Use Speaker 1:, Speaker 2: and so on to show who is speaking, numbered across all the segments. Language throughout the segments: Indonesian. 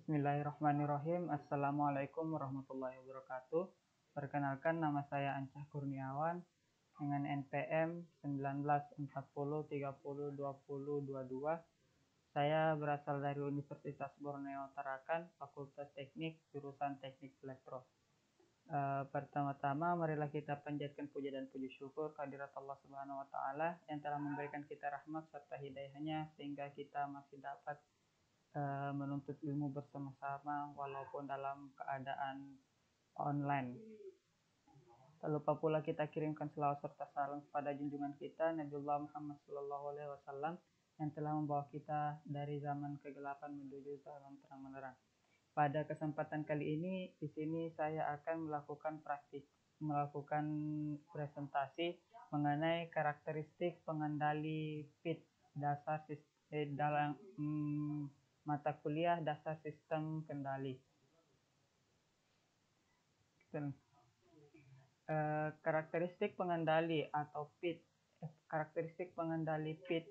Speaker 1: Bismillahirrahmanirrahim. Assalamualaikum warahmatullahi wabarakatuh. Perkenalkan, nama saya Ancah Kurniawan dengan NPM 1940302022. Saya berasal dari Universitas Borneo Tarakan, Fakultas Teknik, jurusan Teknik Elektro. Pertama-tama marilah kita panjatkan puja dan puji syukur kehadirat Allah Subhanahu wa taala yang telah memberikan kita rahmat serta hidayahnya sehingga kita masih dapat menuntut ilmu bersama-sama walaupun dalam keadaan online. Tak lupa pula kita kirimkan selawat serta salam kepada junjungan kita Nabiullah Muhammad SAW yang telah membawa kita dari zaman kegelapan menuju zaman terang benderang. Pada kesempatan kali ini di sini saya akan melakukan presentasi mengenai karakteristik pengendali PID dasar dalam mata kuliah dasar sistem kendali. Karakteristik pengendali atau PID, karakteristik pengendali PID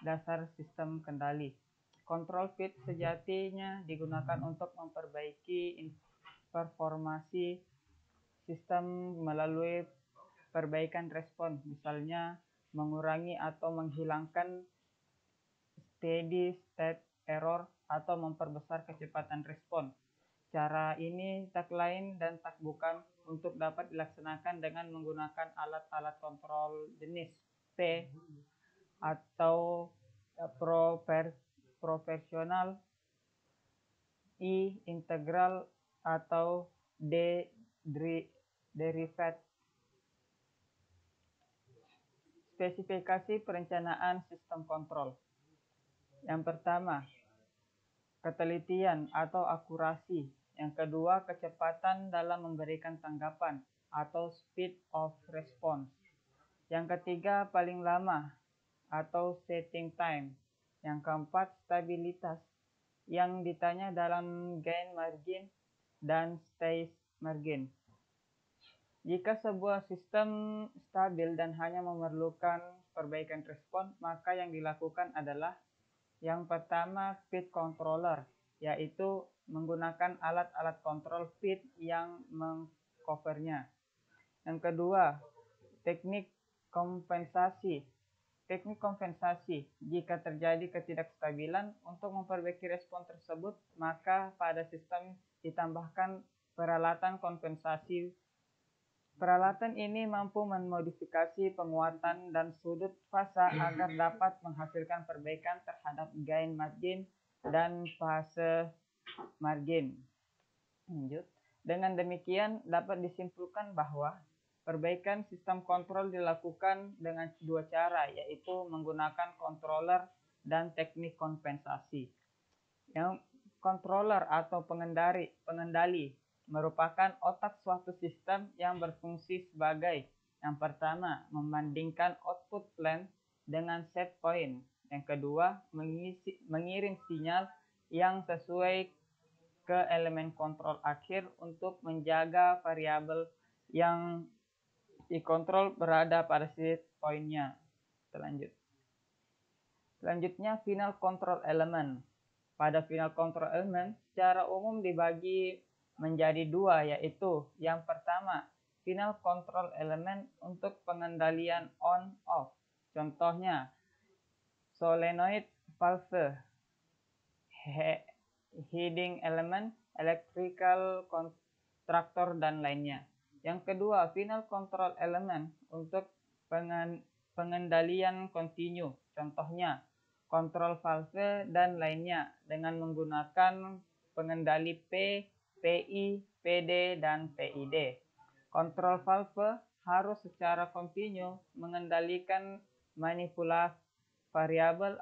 Speaker 1: dasar sistem kendali. Kontrol PID sejatinya digunakan untuk memperbaiki performasi sistem melalui perbaikan respon, misalnya mengurangi atau menghilangkan steady state error atau memperbesar kecepatan respon. Cara ini tak lain dan tak bukan untuk dapat dilaksanakan dengan menggunakan alat-alat kontrol jenis P atau proporsional, I integral atau D derivative. Spesifikasi perencanaan sistem kontrol. Yang pertama, ketelitian atau akurasi. Yang kedua, kecepatan dalam memberikan tanggapan atau speed of response. Yang ketiga, paling lama atau setting time. Yang keempat, stabilitas yang ditanya dalam gain margin dan stage margin. Jika sebuah sistem stabil dan hanya memerlukan perbaikan respon, maka yang dilakukan adalah yang pertama, PID controller, yaitu menggunakan alat-alat kontrol PID yang mengcovernya. Yang kedua, teknik kompensasi. Teknik kompensasi, jika terjadi ketidakstabilan untuk memperbaiki respon tersebut, maka pada sistem ditambahkan peralatan kompensasi. Peralatan ini mampu memodifikasi penguatan dan sudut fasa agar dapat menghasilkan perbaikan terhadap gain margin dan fase margin. Lanjut. Dengan demikian dapat disimpulkan bahwa perbaikan sistem kontrol dilakukan dengan dua cara, yaitu menggunakan controller dan teknik kompensasi. Yang controller atau pengendali merupakan otak suatu sistem yang berfungsi sebagai yang pertama, membandingkan output plan dengan set point. Yang kedua, mengirim sinyal yang sesuai ke elemen kontrol akhir untuk menjaga variabel yang dikontrol berada pada set point-nya. Selanjutnya, final control element. Pada final control element, secara umum dibagi menjadi dua, yaitu yang pertama, final control element untuk pengendalian on-off. Contohnya, solenoid valve, heading element, electrical contractor, dan lainnya. Yang kedua, final control element untuk pengendalian continue. Contohnya, kontrol valve dan lainnya dengan menggunakan pengendali P, PI, PD, dan PID. Kontrol valve harus secara kontinu mengendalikan manipulasi variabel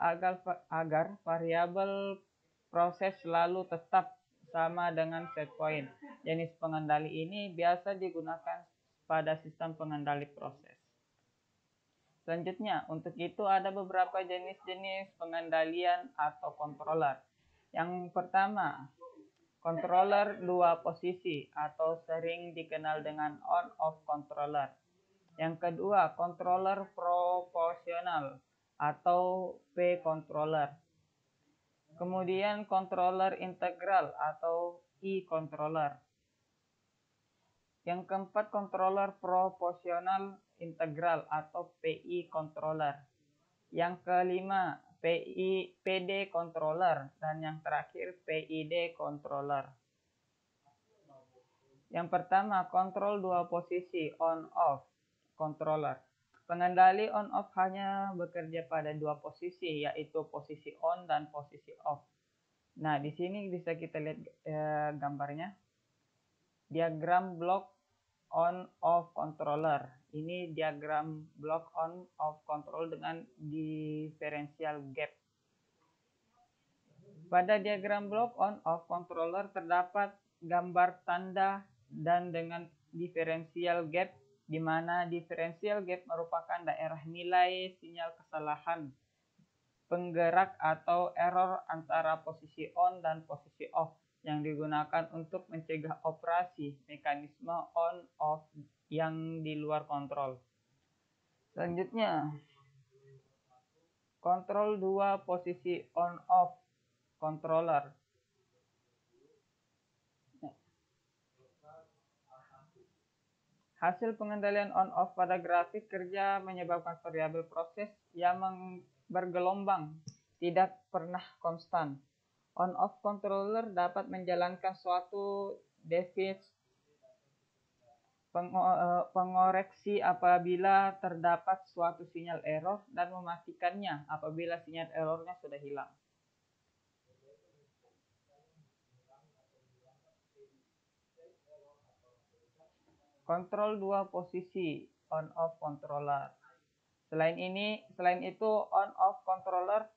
Speaker 1: agar variabel proses selalu tetap sama dengan set point. Jenis pengendali ini biasa digunakan pada sistem pengendali proses. Selanjutnya, untuk itu ada beberapa jenis-jenis pengendalian atau controller. Yang pertama, controller dua posisi atau sering dikenal dengan on-off controller. Yang kedua, controller proporsional atau P controller. Kemudian controller integral atau e-controller. Yang keempat, controller proporsional integral atau PI controller. Yang kelima, PD controller, dan yang terakhir PID controller. Yang pertama, kontrol dua posisi on-off controller. Pengendali on-off hanya bekerja pada dua posisi, yaitu posisi on dan posisi off. Nah, di sini bisa kita lihat gambarnya. Diagram blok on-off controller. Ini diagram blok on-off control dengan differential gap. Pada diagram blok on-off controller terdapat gambar tanda dan dengan differential gap, di mana differential gap merupakan daerah nilai sinyal kesalahan penggerak atau error antara posisi on dan posisi off yang digunakan untuk mencegah operasi mekanisme on-off yang di luar kontrol. Selanjutnya, kontrol dua posisi on-off controller. Hasil pengendalian on-off pada grafik kerja menyebabkan variabel proses yang bergelombang, tidak pernah konstan. On-off controller dapat menjalankan suatu device pengoreksi apabila terdapat suatu sinyal error dan mematikannya apabila sinyal errornya sudah hilang. Kontrol dua posisi on-off controller. Selain itu on-off controller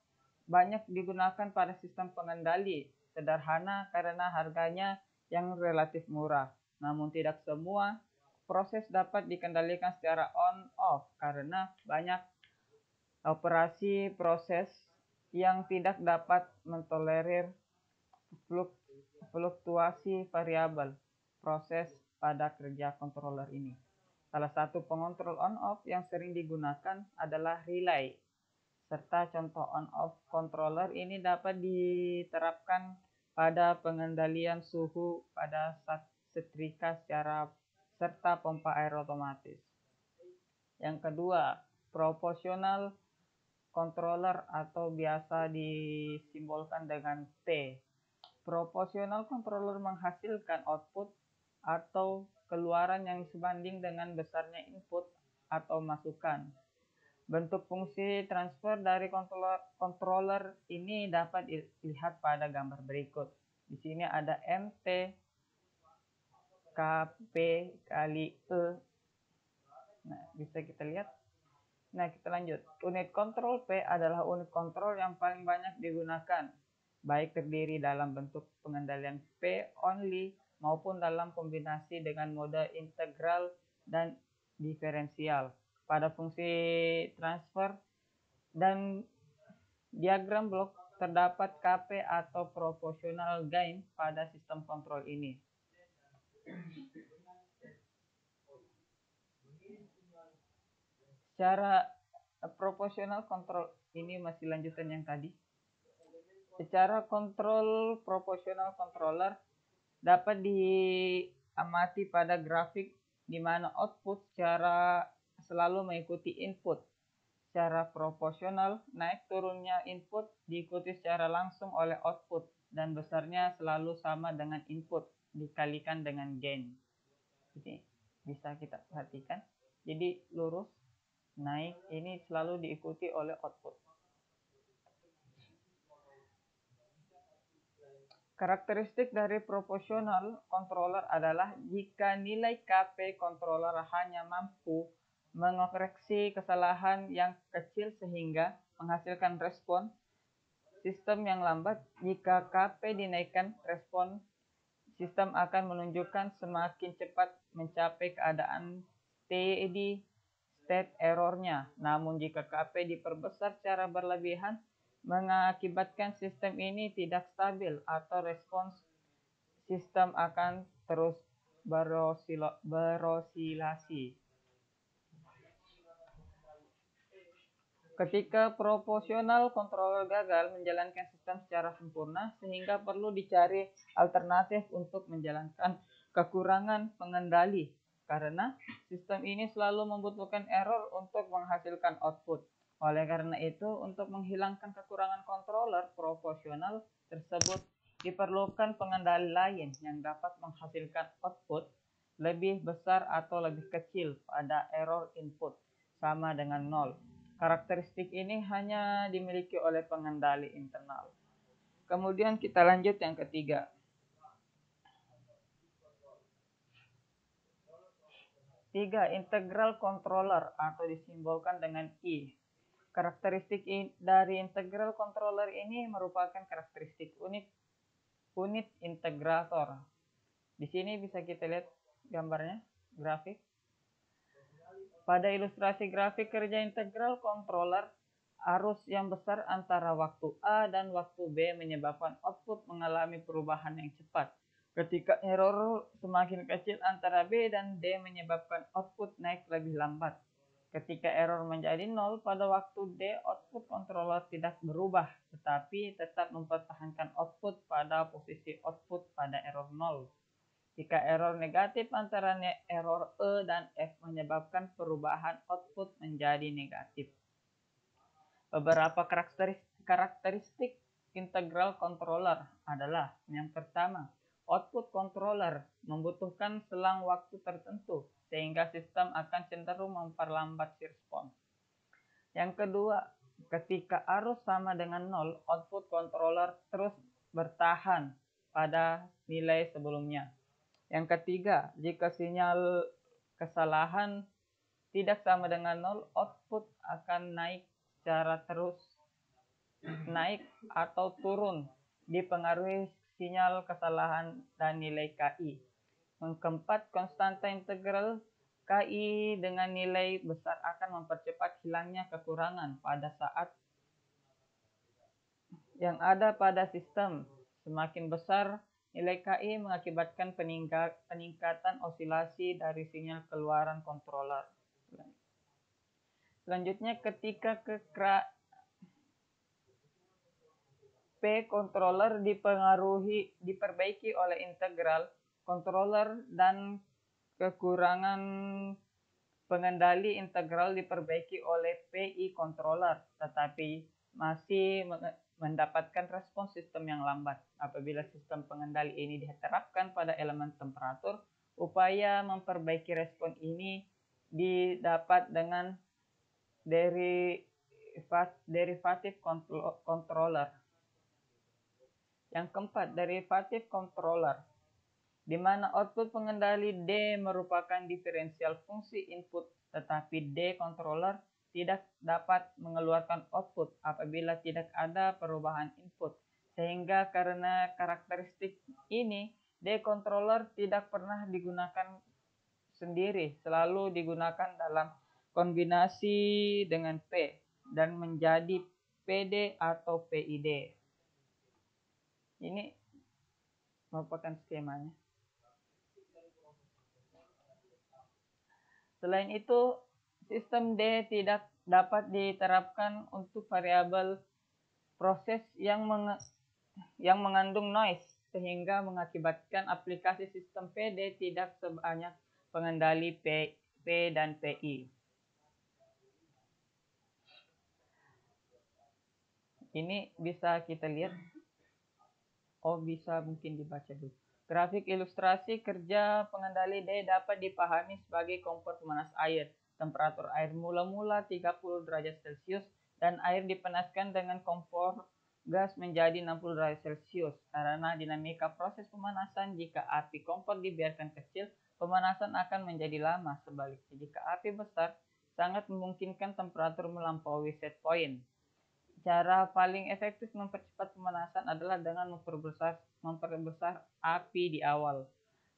Speaker 1: banyak digunakan pada sistem pengendali sederhana karena harganya yang relatif murah. Namun tidak semua proses dapat dikendalikan secara on-off karena banyak operasi proses yang tidak dapat mentolerir fluktuasi variabel proses pada kerja controller ini. Salah satu pengontrol on-off yang sering digunakan adalah relay. Serta contoh on-off controller ini dapat diterapkan pada pengendalian suhu pada setrika serta pompa air otomatis. Yang kedua, proportional controller atau biasa disimbolkan dengan P. Proportional controller menghasilkan output atau keluaran yang sebanding dengan besarnya input atau masukan. Bentuk fungsi transfer dari controller ini dapat dilihat pada gambar berikut. Di sini ada MT KP kali E. Nah, bisa kita lihat. Nah, kita lanjut. Unit kontrol P adalah unit kontrol yang paling banyak digunakan, baik terdiri dalam bentuk pengendalian P only maupun dalam kombinasi dengan mode integral dan diferensial. Pada fungsi transfer dan diagram blok terdapat KP atau proportional gain pada sistem kontrol ini. Secara proporsional kontrol ini masih lanjutan yang tadi. Secara kontrol proporsional controller dapat diamati pada grafik di mana output secara selalu mengikuti input. Secara proporsional, naik turunnya input diikuti secara langsung oleh output dan besarnya selalu sama dengan input dikalikan dengan gain. Jadi bisa kita perhatikan. Jadi lurus naik ini selalu diikuti oleh output. Karakteristik dari proportional controller adalah jika nilai KP controller hanya mampu mengoreksi kesalahan yang kecil sehingga menghasilkan respon sistem yang lambat, jika KP dinaikkan, respon sistem akan menunjukkan semakin cepat mencapai keadaan steady state errornya. Namun jika KP diperbesar secara berlebihan, mengakibatkan sistem ini tidak stabil atau respons sistem akan terus berosilasi. Ketika proporsional controller gagal menjalankan sistem secara sempurna, sehingga perlu dicari alternatif untuk menjalankan kekurangan pengendali, karena sistem ini selalu membutuhkan error untuk menghasilkan output. Oleh karena itu, untuk menghilangkan kekurangan controller proporsional tersebut, diperlukan pengendali lain yang dapat menghasilkan output lebih besar atau lebih kecil pada error input sama dengan 0. Karakteristik ini hanya dimiliki oleh pengendali internal. Kemudian kita lanjut yang ketiga. Tiga, integral controller atau disimbolkan dengan I. Karakteristik dari integral controller ini merupakan karakteristik unit integrator. Di sini bisa kita lihat gambarnya, grafik. Pada ilustrasi grafik kerja integral controller, arus yang besar antara waktu A dan waktu B menyebabkan output mengalami perubahan yang cepat. Ketika error semakin kecil antara B dan D menyebabkan output naik lebih lambat. Ketika error menjadi 0 pada waktu D, output controller tidak berubah, tetapi tetap mempertahankan output pada posisi output pada error 0. Jika error negatif antara error E dan F menyebabkan perubahan output menjadi negatif. Beberapa karakteristik integral controller adalah yang pertama, output controller membutuhkan selang waktu tertentu sehingga sistem akan cenderung memperlambat respons. Yang kedua, ketika arus sama dengan 0, output controller terus bertahan pada nilai sebelumnya. Yang ketiga, jika sinyal kesalahan tidak sama dengan 0, output akan naik secara terus naik atau turun dipengaruhi sinyal kesalahan dan nilai KI. Yang keempat, konstanta integral KI dengan nilai besar akan mempercepat hilangnya kekurangan pada saat yang ada pada sistem. Semakin besar nilai KI mengakibatkan peningkatan osilasi dari sinyal keluaran controller. Selanjutnya, ketika P controller diperbaiki oleh integral controller dan kekurangan pengendali integral diperbaiki oleh PI controller, tetapi masih mendapatkan respons sistem yang lambat. Apabila sistem pengendali ini diterapkan pada elemen temperatur, upaya memperbaiki respon ini didapat dengan derivatif controller. Yang keempat, derivatif controller, di mana output pengendali D merupakan diferensial fungsi input, tetapi D controller tidak dapat mengeluarkan output apabila tidak ada perubahan input. Sehingga karena karakteristik ini, D controller tidak pernah digunakan sendiri, selalu digunakan dalam kombinasi dengan P dan menjadi PD atau PID. Ini merupakan skemanya. Selain itu, sistem D tidak dapat diterapkan untuk variabel proses yang mengandung noise, sehingga mengakibatkan aplikasi sistem PD tidak sebanyak pengendali P dan PI. Ini bisa kita lihat, bisa mungkin dibaca dulu. Grafik ilustrasi kerja pengendali D dapat dipahami sebagai kompor pemanas air. Temperatur air mula-mula 30 derajat Celcius dan air dipanaskan dengan kompor gas menjadi 60 derajat Celcius. Karena dinamika proses pemanasan, jika api kompor dibiarkan kecil, pemanasan akan menjadi lama. Sebaliknya, jika api besar, sangat memungkinkan temperatur melampaui set point. Cara paling efektif mempercepat pemanasan adalah dengan memperbesar api di awal,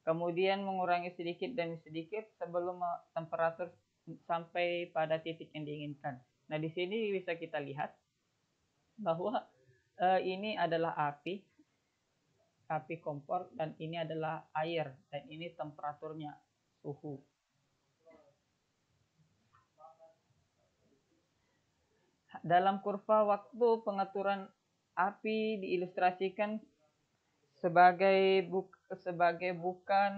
Speaker 1: kemudian mengurangi sedikit demi sedikit sebelum temperatur sampai pada titik yang diinginkan. Nah, di sini bisa kita lihat bahwa ini adalah api kompor, dan ini adalah air, dan ini temperaturnya, suhu. Dalam kurva waktu, pengaturan api diilustrasikan sebagai bukan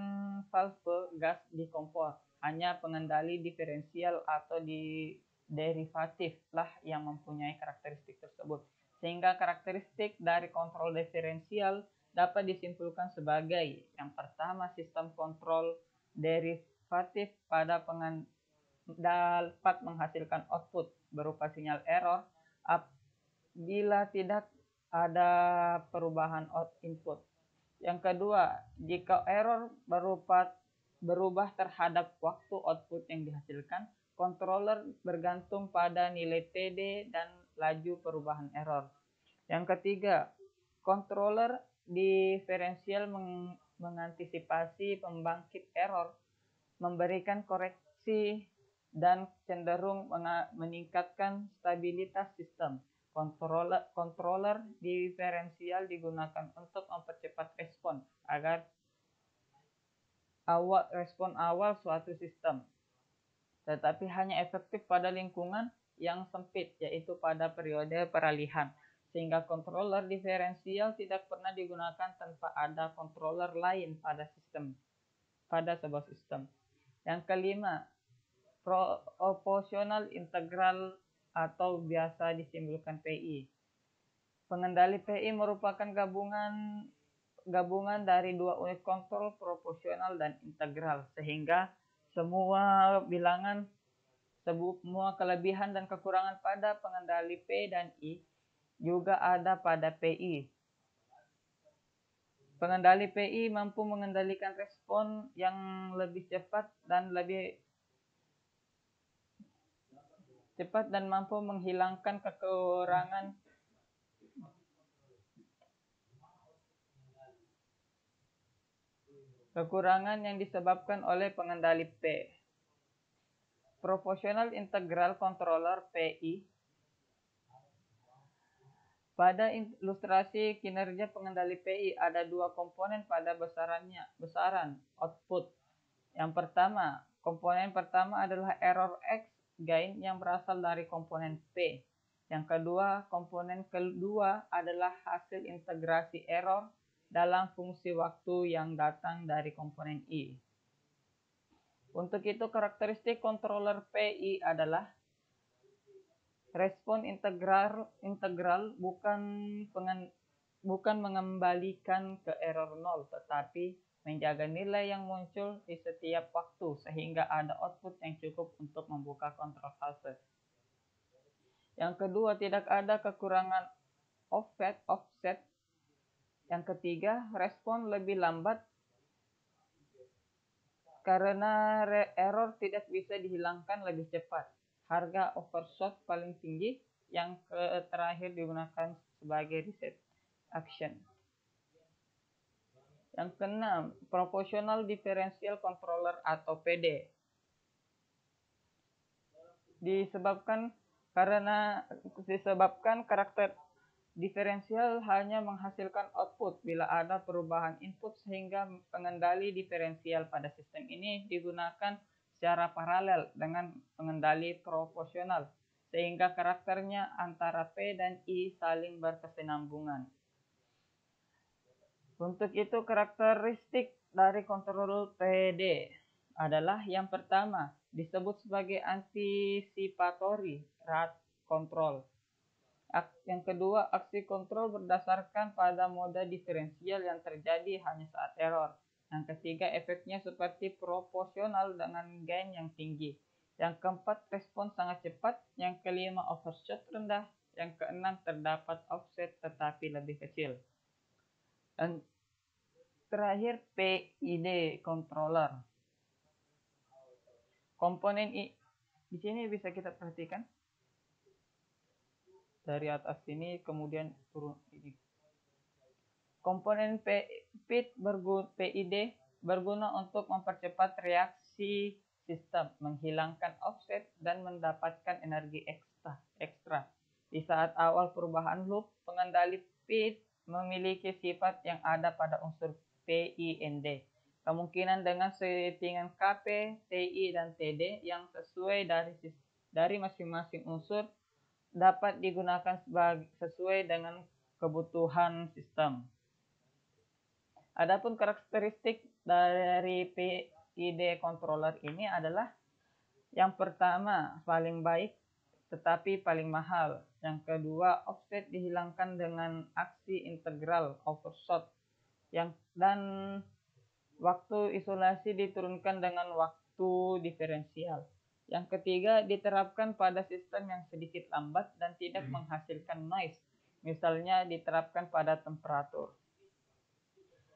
Speaker 1: valve gas di kompor, hanya pengendali diferensial atau di derivatif lah yang mempunyai karakteristik tersebut. Sehingga karakteristik dari kontrol diferensial dapat disimpulkan sebagai yang pertama, sistem kontrol derivatif pada dapat menghasilkan output berupa sinyal error apabila tidak ada perubahan input. Yang kedua, jika error berubah terhadap waktu output yang dihasilkan, controller bergantung pada nilai TD dan laju perubahan error. Yang ketiga, controller diferensial mengantisipasi pembangkit error, memberikan koreksi dan cenderung meningkatkan stabilitas sistem. Controller diferensial digunakan untuk mempercepat respon agar respon awal suatu sistem, tetapi hanya efektif pada lingkungan yang sempit, yaitu pada periode peralihan. Sehingga controller diferensial tidak pernah digunakan tanpa ada controller lain pada sebuah sistem. Yang kelima, proporsional integral atau biasa disimbolkan PI. Pengendali PI merupakan gabungan dari dua unit kontrol, proporsional dan integral, sehingga semua bilangan, semua kelebihan dan kekurangan pada pengendali P dan I juga ada pada PI. Pengendali PI mampu mengendalikan respon yang lebih cepat dan mampu menghilangkan kekurangan yang disebabkan oleh pengendali P. Proportional Integral Controller PI. Pada ilustrasi kinerja pengendali PI ada dua komponen pada besaran output. Komponen pertama adalah error X gain yang berasal dari komponen P. Komponen kedua adalah hasil integrasi error dalam fungsi waktu yang datang dari komponen I. Untuk itu, karakteristik controller PI adalah respon integral bukan mengembalikan ke error 0, tetapi menjaga nilai yang muncul di setiap waktu sehingga ada output yang cukup untuk membuka kontrol fase. Yang kedua, tidak ada kekurangan offset. Yang ketiga, respon lebih lambat karena error tidak bisa dihilangkan lebih cepat. Harga overshot paling tinggi. Yang terakhir digunakan sebagai reset action. Yang keenam, Proportional Differential Controller atau PD. Disebabkan karakter diferensial hanya menghasilkan output bila ada perubahan input, sehingga pengendali diferensial pada sistem ini digunakan secara paralel dengan pengendali proporsional, sehingga karakternya antara P dan I saling berkesinambungan. Untuk itu, karakteristik dari kontrol PD adalah yang pertama, disebut sebagai anticipatory rate control. Yang kedua, aksi kontrol berdasarkan pada mode diferensial yang terjadi hanya saat error. Yang ketiga, efeknya seperti proporsional dengan gain yang tinggi. Yang keempat, respon sangat cepat. Yang kelima, overshot rendah. Yang keenam, terdapat offset tetapi lebih kecil. Dan terakhir, PID controller. Komponen di sini bisa kita perhatikan dari atas sini kemudian turun ini. Komponen PID berguna untuk mempercepat reaksi sistem, menghilangkan offset dan mendapatkan energi ekstra. Di saat awal perubahan loop, pengendali PID memiliki sifat yang ada pada unsur PIND. Kemungkinan dengan settingan KP, TI dan TD yang sesuai dari masing-masing unsur dapat digunakan sesuai dengan kebutuhan sistem. Adapun karakteristik dari PID controller ini adalah yang pertama paling baik tetapi paling mahal. Yang kedua, offset dihilangkan dengan aksi integral overshot dan waktu isolasi diturunkan dengan waktu diferensial. Yang ketiga, diterapkan pada sistem yang sedikit lambat dan tidak menghasilkan noise. Misalnya diterapkan pada temperatur.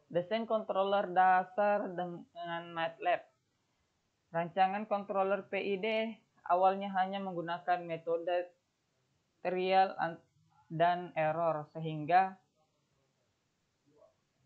Speaker 1: Desain controller dasar dengan MATLAB. Rancangan controller PID awalnya hanya menggunakan metode trial dan error sehingga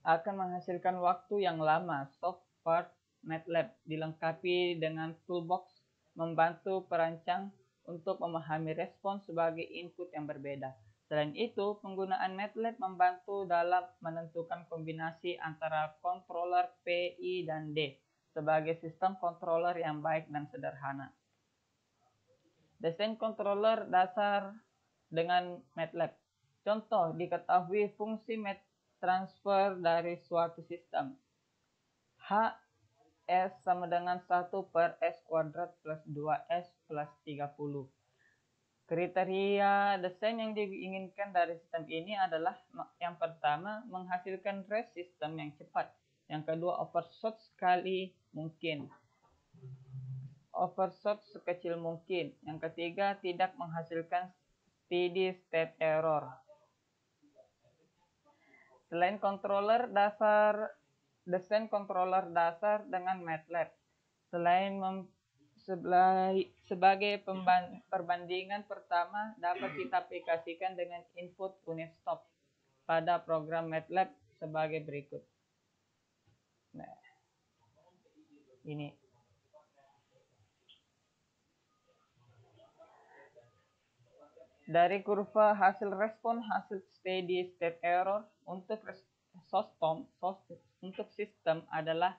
Speaker 1: akan menghasilkan waktu yang lama. Soft part MATLAB dilengkapi dengan toolbox membantu perancang untuk memahami respons sebagai input yang berbeda. Selain itu, penggunaan MATLAB membantu dalam menentukan kombinasi antara controller P, I, dan D sebagai sistem controller yang baik dan sederhana. Desain controller dasar dengan MATLAB. Contoh, diketahui fungsi transfer dari suatu sistem. H S sama dengan 1 per S kuadrat plus 2S plus 30. Kriteria desain yang diinginkan dari sistem ini adalah yang pertama, menghasilkan rest sistem yang cepat. Yang kedua, overshot sekali mungkin. Overshot sekecil mungkin. Yang ketiga, tidak menghasilkan steady state error. Selain controller dasar, desain controller dasar dengan MATLAB. Sebagai perbandingan pertama dapat kita aplikasikan dengan input unit stop pada program MATLAB sebagai berikut. Nah, ini. Dari kurva hasil respon hasil steady state error untuk sistem adalah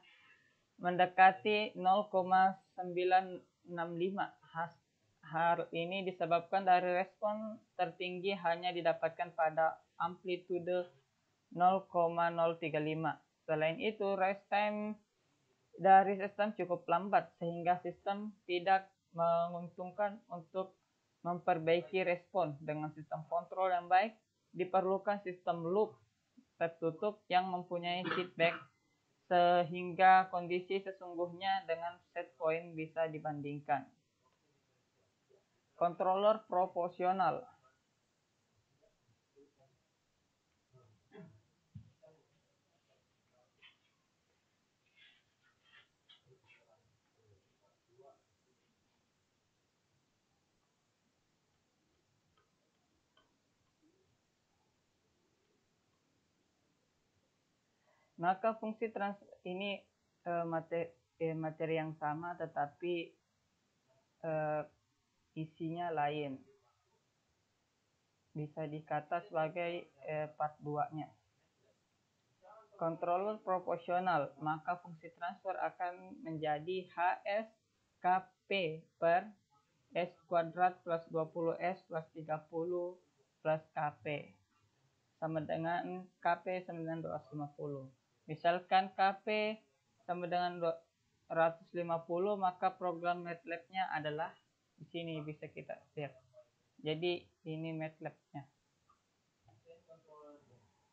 Speaker 1: mendekati 0,965. Hal ini disebabkan dari respon tertinggi hanya didapatkan pada amplitude 0,035. Selain itu, rest time dari sistem cukup lambat sehingga sistem tidak menguntungkan untuk memperbaiki respon. Dengan sistem kontrol yang baik, diperlukan sistem loop tertutup yang mempunyai feedback sehingga kondisi sesungguhnya dengan set point bisa dibandingkan. Controller proporsional. Maka fungsi ini materi yang sama tetapi isinya lain. Bisa dikata sebagai part 2-nya. Controller proporsional, maka fungsi transfer akan menjadi HS KP per S kuadrat plus 20S plus 30 plus KP sama dengan KP sama dengan 250. Misalkan KP sama dengan 250, maka program MATLAB-nya adalah di sini bisa kita lihat. Jadi ini MATLAB-nya.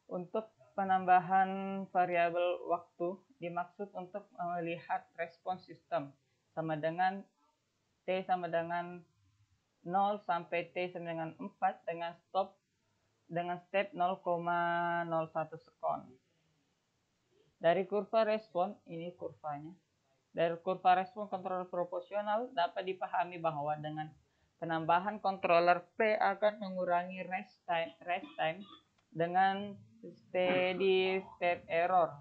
Speaker 1: Untuk penambahan variabel waktu dimaksud untuk melihat respons sistem sama dengan T sama dengan 0 sampai T sama dengan 4 dengan step 0,01 sekon. Dari kurva respon, ini kurvanya. Dari kurva respon controller proporsional dapat dipahami bahwa dengan penambahan controller P akan mengurangi rest time dengan steady state error,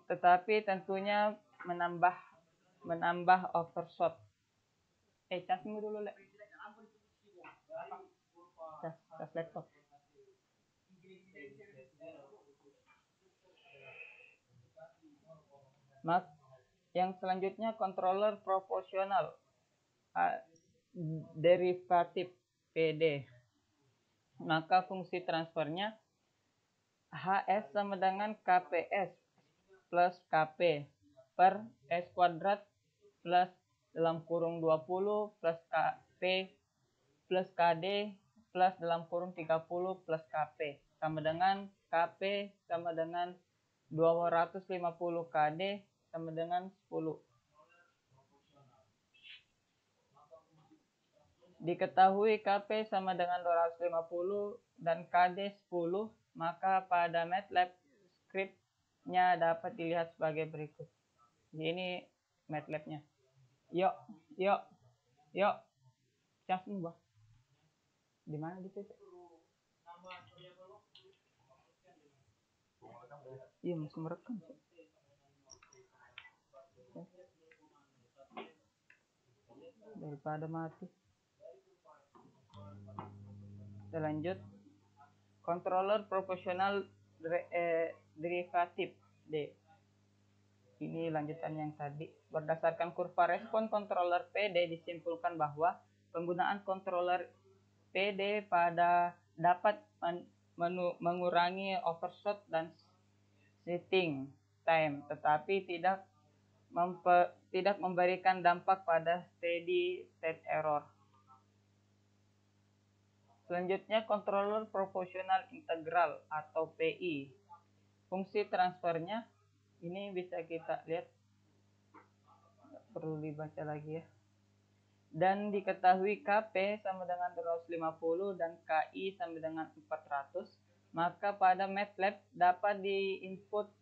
Speaker 1: tetapi tentunya menambah overshot. Casmu dulu, Le. Cas laptop. Yang selanjutnya controller proporsional. derivatif PD. Maka fungsi transfernya HS sama dengan KPS plus KP per S kuadrat plus dalam kurung 20 plus KP plus KD plus dalam kurung 30 plus KP sama dengan KP sama dengan 250 KD sama dengan 10. Diketahui KP sama dengan 250 dan KD 10, maka pada MATLAB script-nya dapat dilihat sebagai berikut. Ini MATLAB-nya. Yuk. Cas mbah. Di mana di sini? Iya, masih merekam. Daripada mati. Kita lanjut. Controller proporsional derivatif D. Ini lanjutan yang tadi. Berdasarkan kurva respon controller PD disimpulkan bahwa penggunaan controller PD dapat mengurangi overshot dan setting time, tetapi tidak memberikan dampak pada steady state error. Selanjutnya controller proportional integral atau PI. Fungsi transfernya ini bisa kita lihat, nggak perlu dibaca lagi ya. Dan diketahui KP sama dengan 250 dan KI sama dengan 400, maka pada MATLAB dapat diinput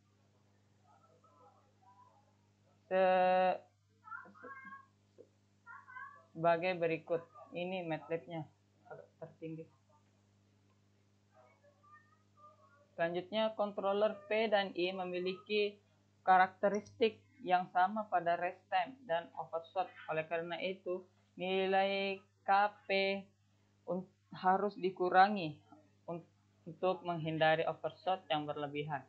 Speaker 1: sebagai berikut. Ini MATLAB-nya agak tertinggi. Selanjutnya controller P dan I memiliki karakteristik yang sama pada rest time dan overshot. Oleh karena itu, nilai KP harus dikurangi untuk menghindari overshot yang berlebihan.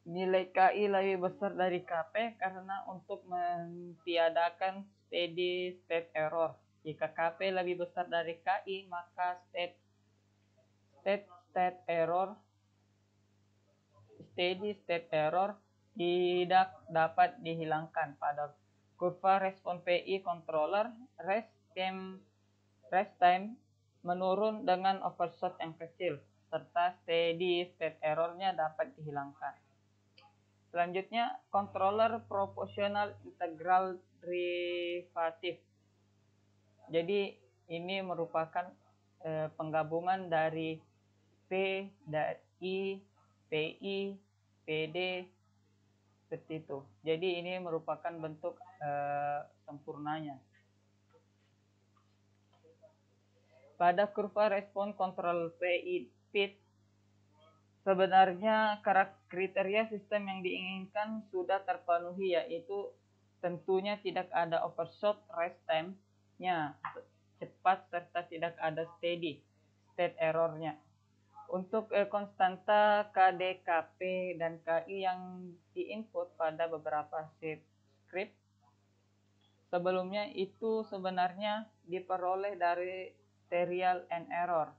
Speaker 1: Nilai KI lebih besar dari KP karena untuk mentiadakan steady state error. Jika KP lebih besar dari KI, maka steady state error tidak dapat dihilangkan. Pada kurva respon PI controller, rest time menurun dengan overshot yang kecil, serta steady state error-nya dapat dihilangkan. Selanjutnya, controller proportional integral derivatif. Jadi, ini merupakan penggabungan dari P dan I, PI, PD, seperti itu. Jadi, ini merupakan bentuk sempurnanya. Pada kurva respon kontrol PI PIT, sebenarnya kriteria sistem yang diinginkan sudah terpenuhi, yaitu tentunya tidak ada overshot rest time-nya cepat serta tidak ada steady state error-nya. Untuk konstanta KDKP dan KI yang diinput pada beberapa script sebelumnya itu sebenarnya diperoleh dari serial and error,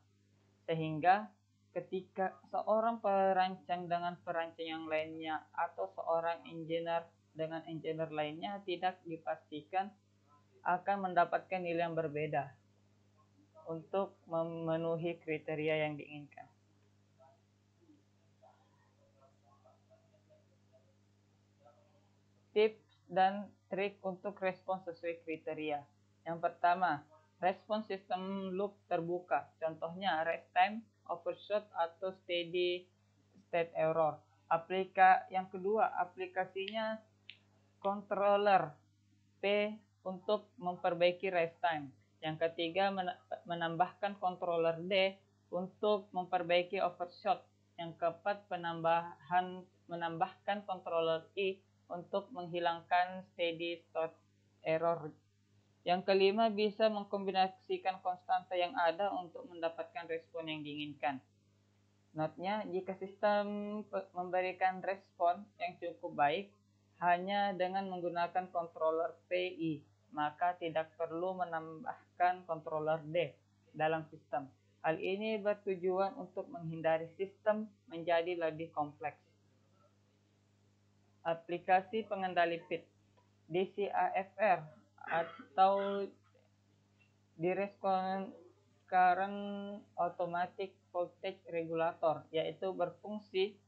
Speaker 1: sehingga ketika seorang perancang dengan perancang yang lainnya atau seorang engineer dengan engineer lainnya tidak dipastikan akan mendapatkan nilai yang berbeda untuk memenuhi kriteria yang diinginkan. Tips dan trik untuk respon sesuai kriteria. Yang pertama, respon sistem loop terbuka. Contohnya rest time, overshot, atau steady state error. Yang kedua, aplikasinya controller P untuk memperbaiki rest time. Yang ketiga, menambahkan controller D untuk memperbaiki overshot. Yang keempat, menambahkan controller I untuk menghilangkan steady state error. Yang kelima, bisa mengkombinasikan konstanta yang ada untuk mendapatkan respon yang diinginkan. Notnya, jika sistem memberikan respon yang cukup baik hanya dengan menggunakan controller PI, maka tidak perlu menambahkan controller D dalam sistem. Hal ini bertujuan untuk menghindari sistem menjadi lebih kompleks. Aplikasi pengendali PID DCAFR atau Direct Current Automatic Voltage Regulator, yaitu berfungsi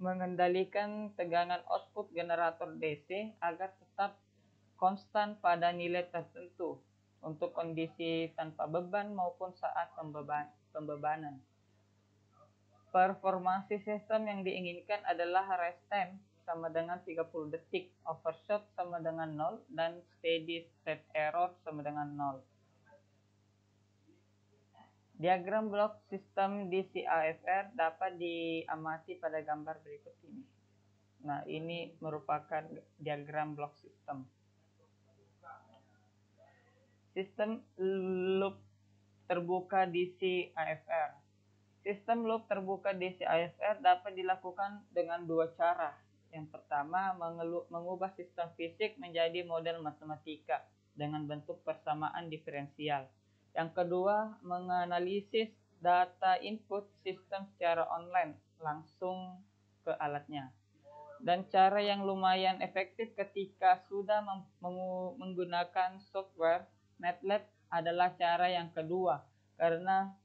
Speaker 1: mengendalikan tegangan output generator DC agar tetap konstan pada nilai tertentu untuk kondisi tanpa beban maupun saat pembebanan. Performansi sistem yang diinginkan adalah rest time sama dengan 30 detik, overshot sama dengan 0, dan steady state error sama dengan 0. Diagram blok sistem DCAFR dapat diamati pada gambar berikut ini. Nah, ini merupakan diagram blok sistem. Sistem loop terbuka DCAFR. Sistem loop terbuka DCAFR dapat dilakukan dengan dua cara. Yang pertama, mengubah sistem fisik menjadi model matematika dengan bentuk persamaan diferensial. Yang kedua, menganalisis data input sistem secara online langsung ke alatnya. Dan cara yang lumayan efektif ketika sudah menggunakan software MATLAB adalah cara yang kedua, karena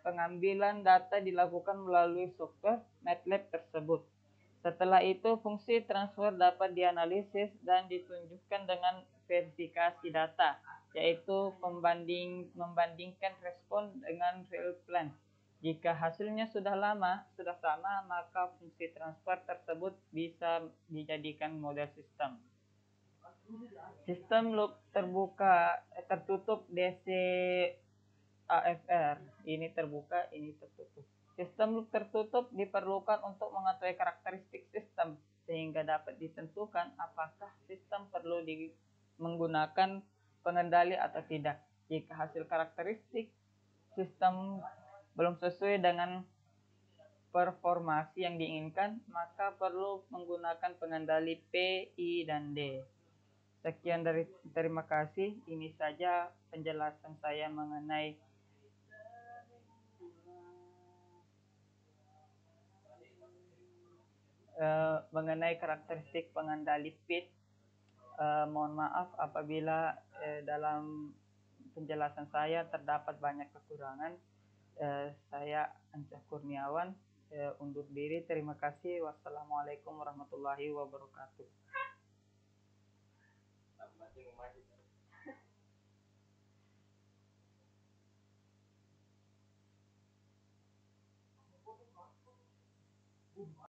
Speaker 1: pengambilan data dilakukan melalui software MATLAB tersebut. Setelah itu, fungsi transfer dapat dianalisis dan ditunjukkan dengan verifikasi data, yaitu membandingkan respon dengan real plan. Jika hasilnya sudah sama, maka fungsi transfer tersebut bisa dijadikan model sistem. Sistem loop tertutup DCAFR, ini terbuka, ini tertutup. Sistem loop tertutup diperlukan untuk mengetahui karakteristik sistem sehingga dapat ditentukan apakah sistem perlu menggunakan pengendali atau tidak. Jika hasil karakteristik sistem belum sesuai dengan performasi yang diinginkan, maka perlu menggunakan pengendali P, I, dan D. Sekian terima kasih. Ini saja penjelasan saya mengenai karakteristik pengendali PID. Mohon maaf apabila dalam penjelasan saya terdapat banyak kekurangan. Saya Ancah Kurniawan undur diri. Terima kasih. Wassalamualaikum warahmatullahi wabarakatuh.